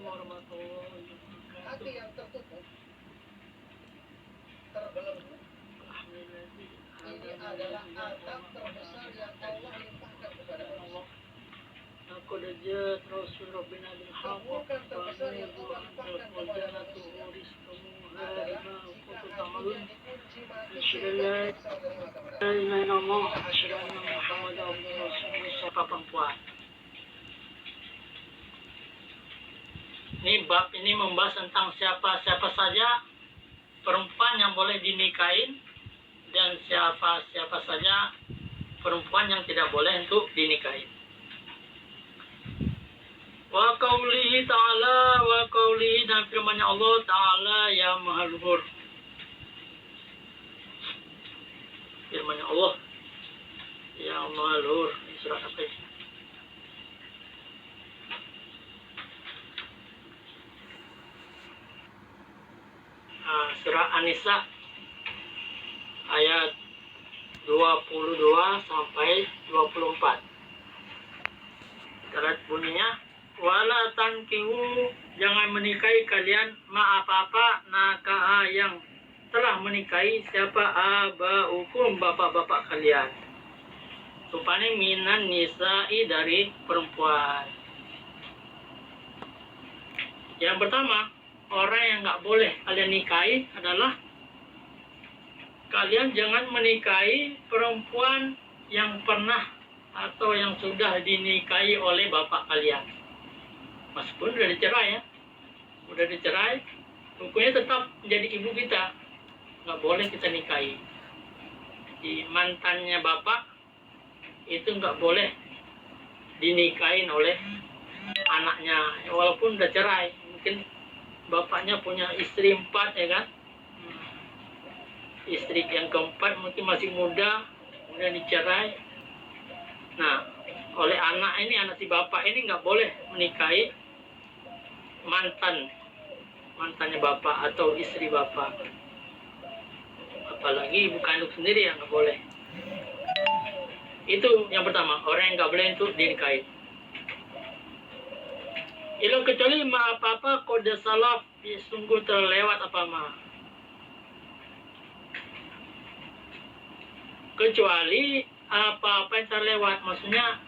warahmatullahi wabarakatuh. Hati yang tertutup, terbelenggu. Ini adalah adab terbesar yang Allah limpahkan kepada Allah. Aku dajat Rasul Rabbina bil haqq wa nurul antal jannatu rizqamu hadima kuntu ta'malun. Bismillahirrahmanirrahim. Asyhadu anna Muhammadar Rasulullah. Perempuan. Ini bab ini membahas tentang siapa saja perempuan yang boleh dinikahin dan siapa saja perempuan yang tidak boleh untuk dinikahin. Wa qaulihi ta'ala wa qaulihi, dan firman-Nya Allah Ta'ala yang Maha Luhur. Firman-Nya Allah yang Maha Luhur di surat apa ini? Surah An-Nisa ayat 22 sampai 24. Kita bunyinya, wala tankihu, jangan menikahi kalian apa-apa nakaha, yang telah menikahi siapa abaukum, bapak-bapak kalian. Rupanya minan nisa'i, dari perempuan. Yang pertama, orang yang nggak boleh kalian nikahi adalah kalian jangan menikahi perempuan yang pernah atau yang sudah dinikahi oleh bapak kalian. Meskipun sudah dicerai ya, udah dicerai, hukumnya tetap menjadi ibu kita, nggak boleh kita nikahi. Di mantannya bapak itu nggak boleh dinikahin oleh anaknya, walaupun udah cerai. Mungkin bapaknya punya istri 4 ya kan, istri yang keempat mungkin masih muda, kemudian dicerai. Nah, oleh anak si bapak ini nggak boleh menikahi mantannya bapak atau istri bapak, apalagi ibu kandung sendiri, yang nggak boleh. Itu yang pertama, orang yang nggak boleh untuk dinikahi. Ilo kecuali ma apa-apa kode salaf, sungguh terlewat apa-apa. Kecuali apa-apa yang terlewat, maksudnya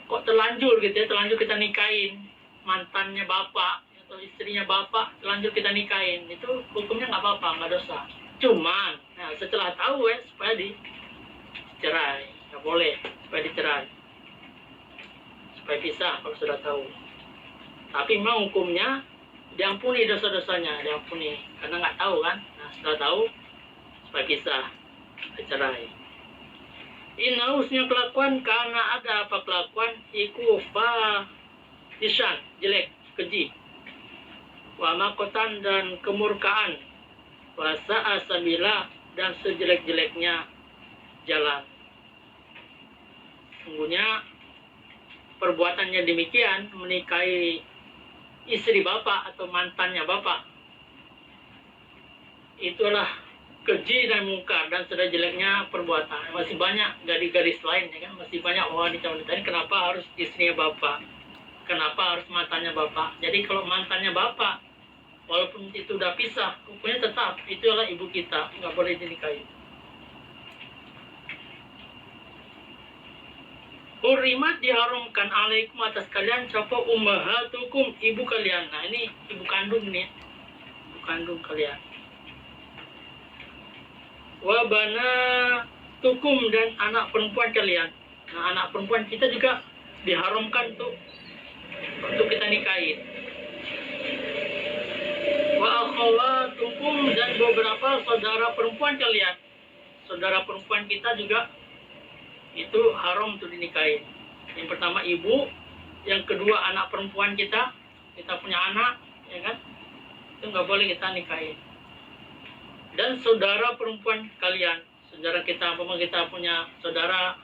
kok terlanjur gitu ya, terlanjur kita nikahin mantannya bapak atau istrinya bapak, terlanjur kita nikahin, itu hukumnya nggak apa-apa, nggak dosa. Cuman nah, setelah tahu ya, supaya dicerai, nggak boleh, supaya dicerai, supaya pisah kalau sudah tahu. Tapi memang hukumnya diampuni, dosa-dosanya diampuni, karena nggak tahu kan. Nah, setelah tahu supaya pisah, cerai. Inausnya kelakuan, karena ada apa kelakuan, iku isan, jelek, keji, wa makotan, dan kemurkaan, wa sa'asabila, dan sejelek-jeleknya jalan. Sungguhnya perbuatannya demikian, menikahi istri bapak atau mantannya bapak, itulah keji dan mungkar dan sudah jeleknya perbuatan. Masih banyak garis-garis lain ya kan, masih banyak wanita-wanita ini kenapa harus istrinya bapak, kenapa harus mantannya bapak. Jadi kalau mantannya bapak, walaupun itu udah pisah, hukumnya tetap itu adalah ibu kita, nggak boleh dinikahi. Hurimat, diharamkan, alaikum, atas kalian, sapa ummahatukum, ibu kalian. Nah ini ibu kandung nih, ibu kandung kalian. Wa banatukum, dan anak perempuan kalian. Nah anak perempuan kita juga diharamkan untuk kita nikahin. Wa akhawatukum, dan beberapa saudara perempuan kalian. Saudara perempuan kita juga itu haram untuk dinikahin. Yang pertama ibu, yang kedua anak perempuan kita punya anak, ya kan, itu nggak boleh kita nikahin. Dan saudara perempuan kalian, saudara kita, kita punya saudara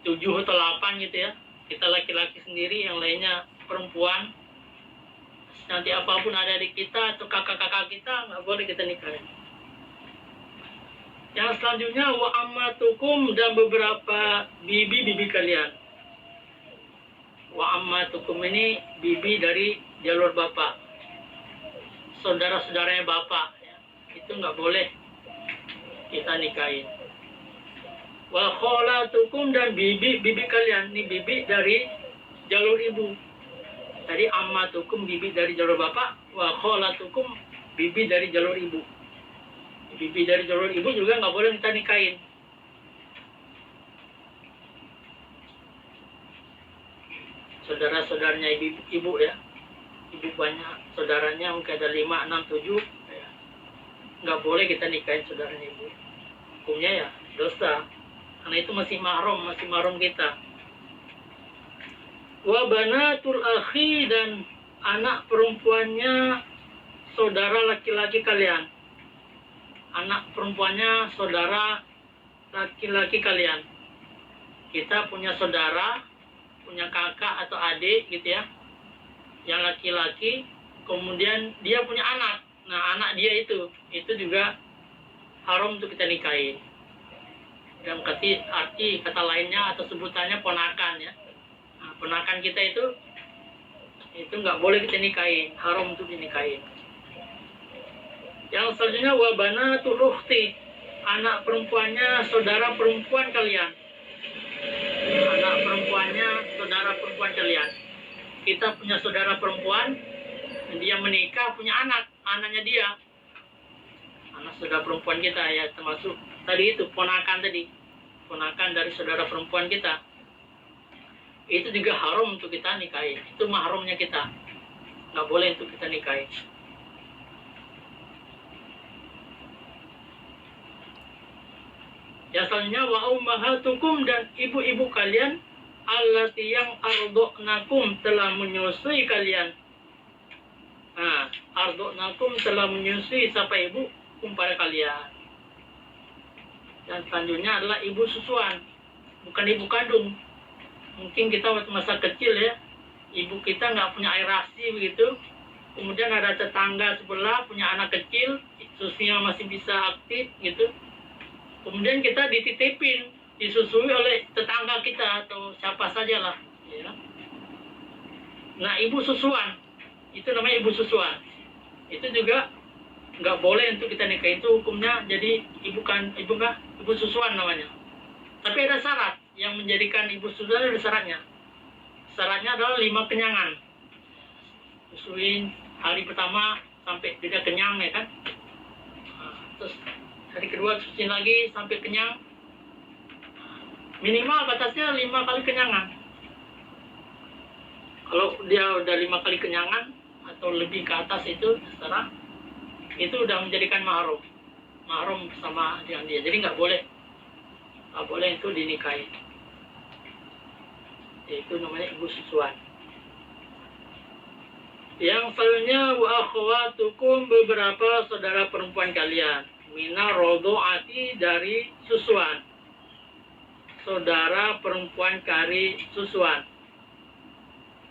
7 atau 8 gitu ya, kita laki-laki sendiri, yang lainnya perempuan. Nanti apapun ada di kita atau kakak-kakak kita, nggak boleh kita nikahin. Yang selanjutnya wa ammatukum, dan beberapa bibi-bibi kalian. Wa ammatukum ini bibi dari jalur bapak, saudara-saudaranya bapak, ya. Itu nggak boleh kita nikahin. Wa kholatukum, dan bibi kalian, ini bibi dari jalur ibu. Tadi ammatukum bibi dari jalur bapak, wa kholatukum bibi dari jalur ibu. Bibi dari jalur ibu juga nggak boleh kita nikahin. Saudara-saudaranya ibu ya, ibu banyak saudaranya, mungkin ada 5, 6, 7 ya. Nggak boleh kita nikahin saudaranya ibu. Hukumnya ya dosa, karena itu masih mahram kita. Wa banatul akhi, dan anak perempuannya saudara laki-laki kalian. Anak perempuannya saudara laki-laki kalian. Kita punya saudara, punya kakak atau adik gitu ya, yang laki-laki, kemudian dia punya anak. Nah, anak dia itu juga haram untuk kita nikahin. Dalam arti kata lainnya atau sebutannya ponakan ya. Nah, ponakan kita itu nggak boleh kita nikahin, haram untuk dinikahin. Yang selanjutnya wa banatul ukhti, anak perempuannya saudara perempuan kalian. Anak perempuannya saudara perempuan kalian. Kita punya saudara perempuan, dia menikah punya anaknya dia. Anak saudara perempuan kita ya, termasuk tadi itu ponakan dari saudara perempuan kita. Itu juga haram untuk kita nikahin. Itu mahramnya kita. Nggak boleh untuk kita nikahin. Yang selanjutnya wa ummahatukum, dan ibu-ibu kalian allati yang ardhnakum, telah menyusui kalian. Nah, ardhnakum telah menyusui siapa ibu pada kalian. Dan selanjutnya adalah ibu susuan, bukan ibu kandung. Mungkin kita waktu masa kecil ya, ibu kita nggak punya air asi begitu. Kemudian ada tetangga sebelah punya anak kecil, susunya masih bisa aktif gitu. Kemudian kita dititipin, disusui oleh tetangga kita atau siapa sajalah. Ya. Nah, ibu susuan, itu namanya ibu susuan. Itu juga nggak boleh untuk kita nikah, itu hukumnya jadi ibu susuan namanya. Tapi ada syarat yang menjadikan ibu susuan, ada syaratnya. Syaratnya adalah 5 kenyangan. Susuin hari pertama sampai tidak kenyang ya kan. Nah, terus hari kedua susuin lagi sampai kenyang. Minimal batasnya 5 kali kenyangan. Kalau dia udah 5 kali kenyangan atau lebih ke atas itu terserah, itu udah menjadikan mahram sama dengan dia. Jadi nggak boleh itu dinikahi. Itu namanya ibu susuan. Yang selanjutnya wa akhwatukum, beberapa saudara perempuan kalian, mina rodho'ati, dari susuan, saudara perempuan kari susuan.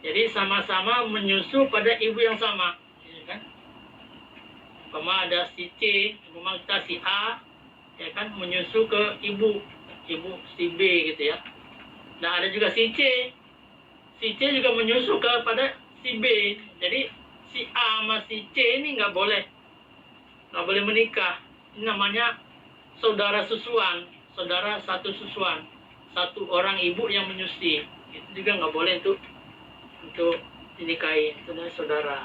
Jadi sama-sama menyusu pada ibu yang sama, ya kan? Umpama ada si C, umpama kita si A, ya kan, menyusu ke ibu si B gitu ya. Nah, ada juga si C juga menyusu kepada si B. Jadi si A sama si C ini nggak boleh menikah. Ini namanya saudara susuan, saudara satu susuan, satu orang ibu yang menyusui. Itu juga nggak boleh untuk dinikahi, itu namanya saudara.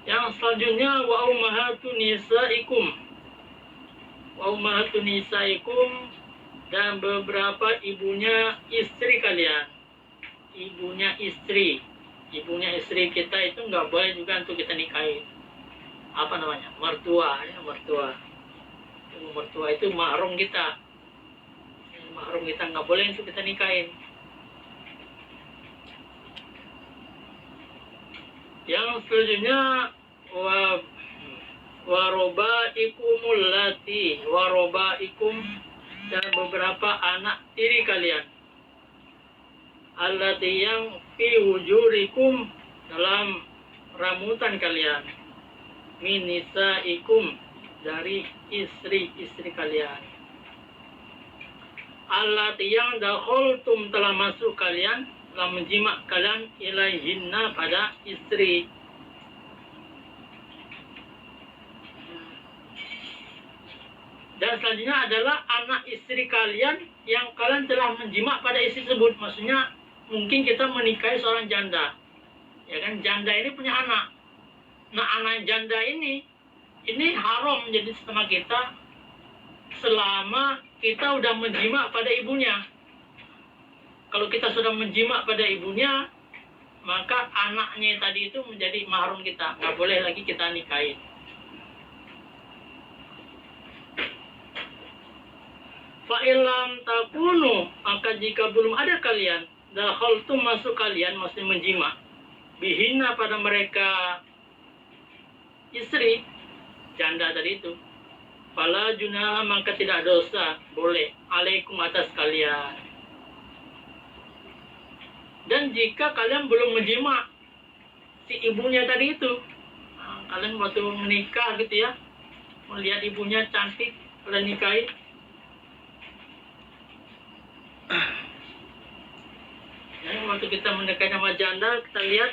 Yang selanjutnya wa ummahatun nisaikum, dan beberapa ibunya istri kalian. Ibunya istri kita itu nggak boleh juga untuk kita nikahin. Apa namanya? Mertua ya, mertua. Mertua itu mahram kita. Mahram kita nggak boleh untuk kita nikahin. Yang selanjutnya warobaikum, dan beberapa anak tiri kalian, allati yang fi hujurikum, dalam ramutan kalian, min nisaikum, dari istri-istri kalian, allati yang dakhaltum, telah masuk kalian, telah menjima kalian ilaihinna pada istri. Dan selanjutnya adalah anak istri kalian yang kalian telah menjima pada istri tersebut. Maksudnya mungkin kita menikahi seorang janda, ya kan, janda ini punya anak. Nah, anak janda ini haram menjadi setengah kita selama kita udah menjima pada ibunya. Kalau kita sudah menjima pada ibunya, maka anaknya tadi itu menjadi mahram kita, nggak boleh lagi kita nikahin. Fa'ilam takunu, maka jika belum ada kalian, dakhaltum masuk kalian, masih menjima, bihina pada mereka istri, janda tadi itu, fala junah, maka tidak dosa, boleh, alaikum atas kalian. Dan jika kalian belum menjima si ibunya tadi itu, nah, kalian waktu menikah gitu ya, melihat ibunya cantik, kalian nikahi. Ya, waktu kita menikah sama janda, kita lihat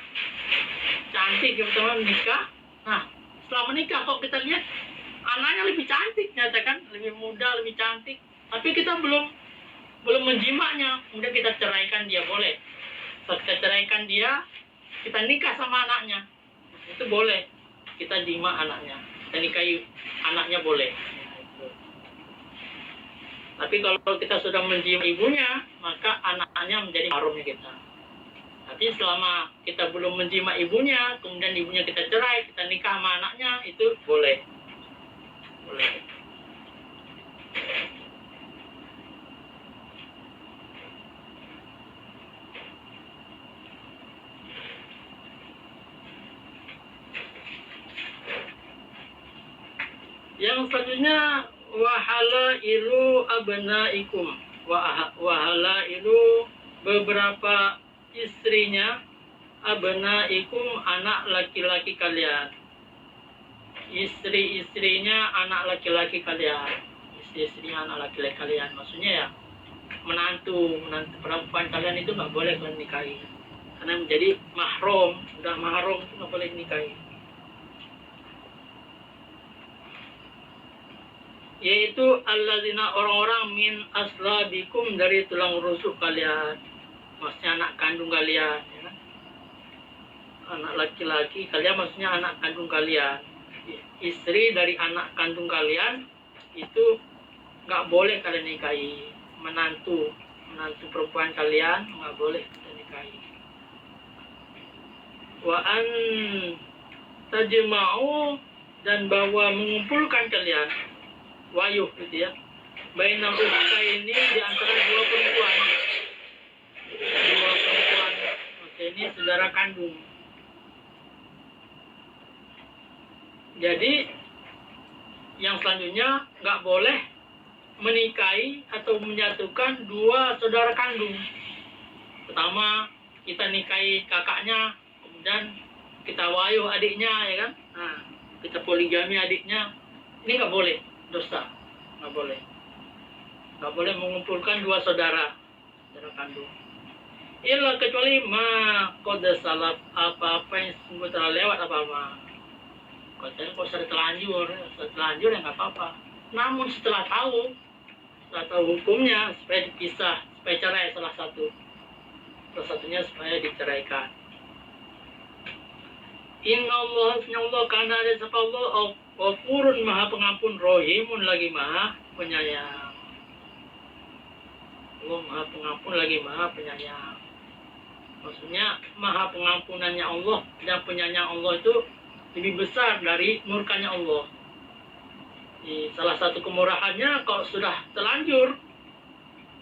cantik, yang pertama menikah. Nah, setelah menikah kok kita lihat anaknya lebih cantik, nyata kan, lebih muda, lebih cantik. Tapi kita belum menjimanya, kemudian kita ceraikan dia, boleh. Setelah kita ceraikan dia, kita nikah sama anaknya, itu boleh. Kita jima anaknya, kita nikahi anaknya, boleh. Tapi kalau kita sudah menjima ibunya, maka anaknya menjadi mahramnya kita. Tapi selama kita belum menjima ibunya, kemudian ibunya kita cerai, kita nikah sama anaknya, itu boleh. Boleh. Yang selanjutnya, wahalailu abnaikum, wahalailu beberapa istrinya, abnaikum anak laki-laki kalian, istri-istrinya anak laki-laki kalian, istri-istrinya anak laki-laki kalian, maksudnya ya menantu perempuan kalian itu nggak boleh kalian nikahi, karena menjadi mahram, udah mahram itu nggak boleh nikahi. Yaitu alladzina, orang-orang min aslabikum, dari tulang rusuk kalian, maksudnya anak kandung kalian, ya kan? Anak laki-laki kalian maksudnya anak kandung kalian. Istri dari anak kandung kalian itu nggak boleh kalian nikahi. Menantu perempuan kalian nggak boleh kalian nikahi. Wa an tajma'u, dan bahwa mengumpulkan kalian, wayuh gitu ya, bainal ukhtaini, di antara dua perempuan, maksudnya ini saudara kandung. Jadi yang selanjutnya nggak boleh menikahi atau menyatukan dua saudara kandung. Pertama kita nikahi kakaknya, kemudian kita wayuh adiknya, ya kan? Nah, kita poligami adiknya, ini nggak boleh, dosa, nggak boleh mengumpulkan dua saudara kandung. Illa kecuali ma qad salaf, apa yang sungguh telah lewat, apa kalau sudah terlanjur ya nggak apa-apa. Namun setelah tahu hukumnya, supaya dipisah, supaya cerai salah satunya supaya diceraikan. Inna Allah karena ada siapa Allah, Ghafurun, maha pengampun, Rahimun, lagi maha penyayang. Allah maha pengampun lagi maha penyayang. Maksudnya maha pengampunannya Allah dan penyayang Allah itu lebih besar dari murkanya Allah. Salah satu kemurahannya, kalau sudah terlanjur,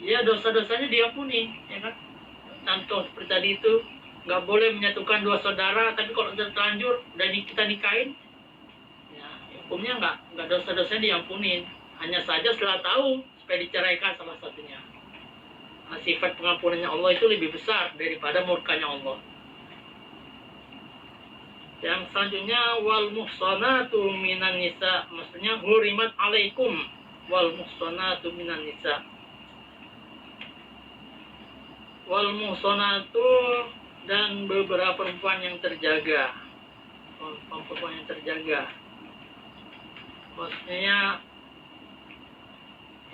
ya dosa-dosanya diampuni, ya kan? Contoh seperti tadi itu, nggak boleh menyatukan dua saudara, tapi kalau sudah terlanjur dan kita nikahin, ya hukumnya nggak dosa-dosanya diampunin. Hanya saja setelah tahu supaya diceraikan salah satunya. Nah, sifat pengampunannya Allah itu lebih besar daripada murkanya Allah. Yang selanjutnya, wal muhsanatu minan nisa, maksudnya hurimat alaikum wal muhsanatu minan nisa. wal muhsanatu, dan beberapa perempuan yang terjaga. Perempuan yang terjaga maksudnya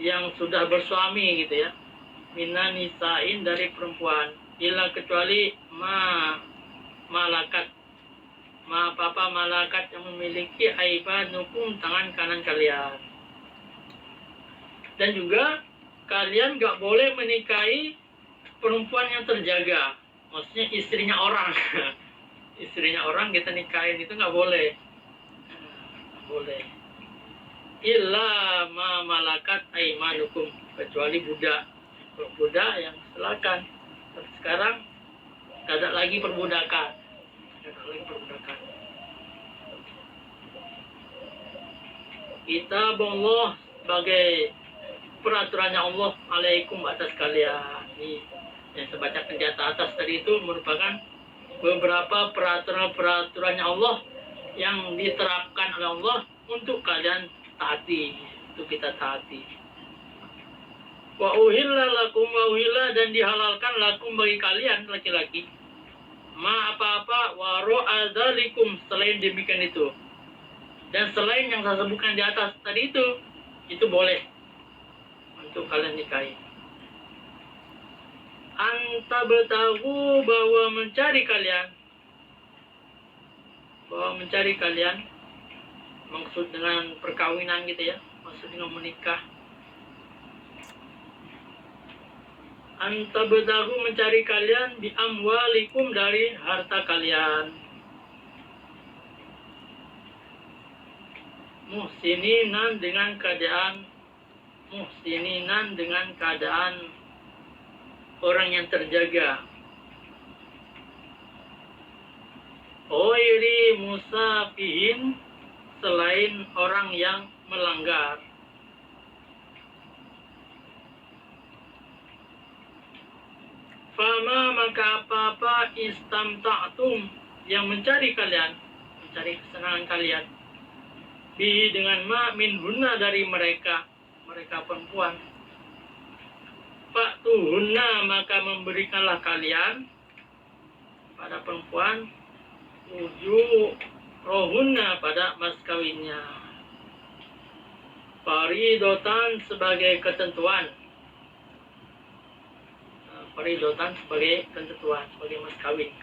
yang sudah bersuami gitu ya, minan nisain, dari perempuan, illa kecuali malakat malakat yang memiliki aibanukum, tangan kanan kalian. Dan juga kalian gak boleh menikahi perempuan yang terjaga, maksudnya istrinya orang. Istrinya orang kita nikahin itu nggak boleh. Boleh. Illa ma malakat aimanukum, kecuali budak. Kalau budak yang silakan. Tapi sekarang nggak ada lagi perbudakan. Nggak ada lagi perbudakan. Kitab Allah sebagai peraturannya Allah alaikum, atas kalian. Ini yang saya bacakan di atas tadi itu merupakan beberapa peraturannya Allah yang diterapkan oleh Allah untuk kalian taati, untuk kita taati. Wa uhilla lakum, wa uhilla, dan dihalalkan lakum bagi kalian laki-laki, ma apa-apa waro adzalikum, selain demikian itu. Dan selain yang saya sebutkan di atas tadi itu boleh untuk kalian nikahi. Anta betahu, bahwa mencari kalian, maksud dengan perkawinan gitu ya, maksud dengan menikah. Anta betahu, mencari kalian, bi amwalikum, dari harta kalian, muhsininan, dengan keadaan orang yang terjaga, oiri musafihin, selain orang yang melanggar. Fama, maka apa-apa, istamta'tum, yang mencari kesenangan kalian, bi, dengan ma, minhunna, dari mereka perempuan. Fa'tuhunna, maka memberikanlah kalian pada perempuan ujurahunna, pada mas kawinnya, faridotan, sebagai ketentuan, sebagai mas kawin.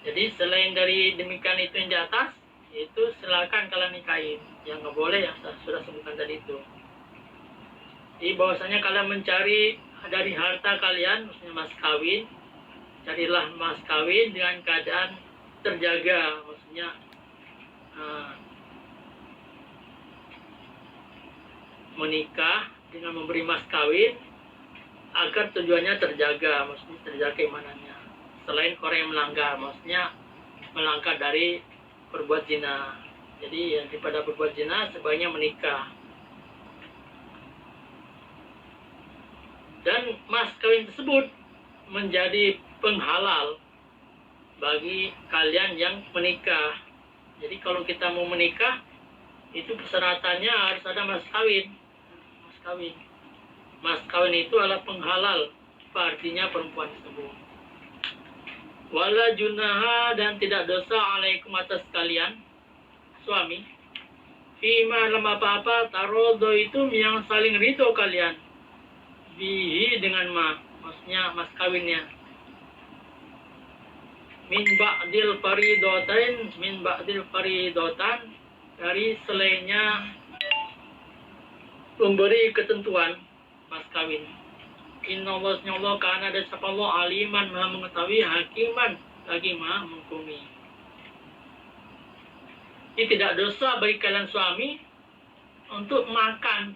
Jadi selain dari demikian itu yang di atas, itu silakan kalian nikahin. Yang nggak boleh yang saya sudah sebutkan tadi itu. Jadi bahwasanya kalian mencari dari harta kalian, maksudnya mas kawin, carilah mas kawin dengan keadaan terjaga, maksudnya menikah dengan memberi mas kawin agar tujuannya terjaga, maksudnya terjaga keimanannya. Selain orang yang melanggar, maksudnya melanggar dari berbuat zina. Jadi yang daripada berbuat zina sebaiknya menikah. Dan mas kawin tersebut menjadi penghalal bagi kalian yang menikah. Jadi kalau kita mau menikah, itu persyaratannya harus ada mas kawin. Mas kawin itu adalah penghalal, apa artinya perempuan tersebut. Wala junaha, dan tidak dosa, alaikum, atas kalian suami, fima, dalam apa-apa, tarodo, itu yang saling ridho kalian, bihi, dengan maksudnya mas kawinnya, min ba'dil faridotan, dari selainnya memberi ketentuan mas kawin. Inna Allah kana ada sapa Allah aliman, maha mengetahui, hakiman, lagi maha menghukumi. Ini tidak dosa bagi kalian suami untuk makan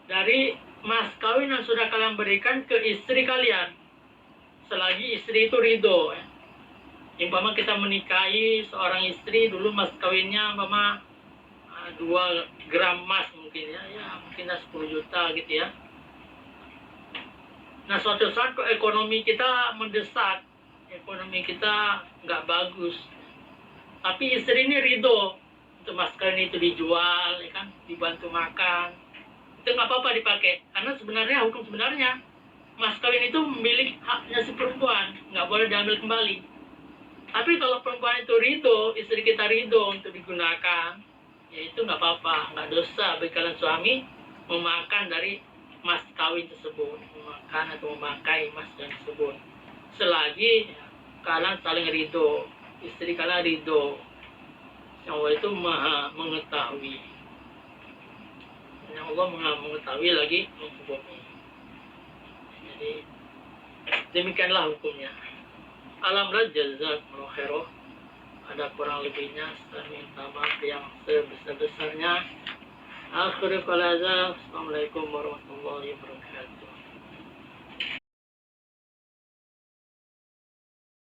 dari mas kawin yang sudah kalian berikan ke istri kalian, selagi istri itu ridho. Umpama kita menikahi seorang istri, dulu mas kawinnya umpama 2 gram emas mungkin ya mungkin 10 juta gitu ya. Nah suatu saat ekonomi kita mendesak, ekonomi kita nggak bagus, Tapi istri ini ridho untuk mas kawin itu dijual, ya kan, dibantu makan, itu nggak apa-apa dipakai. Karena sebenarnya hukum sebenarnya mas kawin itu milik haknya si perempuan, nggak boleh diambil kembali. Tapi kalau perempuan itu ridho, istri kita ridho untuk digunakan, ya itu nggak apa-apa, nggak dosa bagi kalian suami memakan dari mas kawin tersebut, memakan atau memakai mas kawin tersebut, selagi kalian saling ridho, istri kalian ridho. Yang Allah itu maha mengetahui, yang Allah maha mengetahui lagi menghukumi. Jadi demikianlah hukumnya. Alhamdulillah, jazakumullah khairan. Ada kurang lebihnya, saya minta maaf yang sebesar-besarnya. Akhirul kalam, assalamualaikum warahmatullahi wabarakatuh.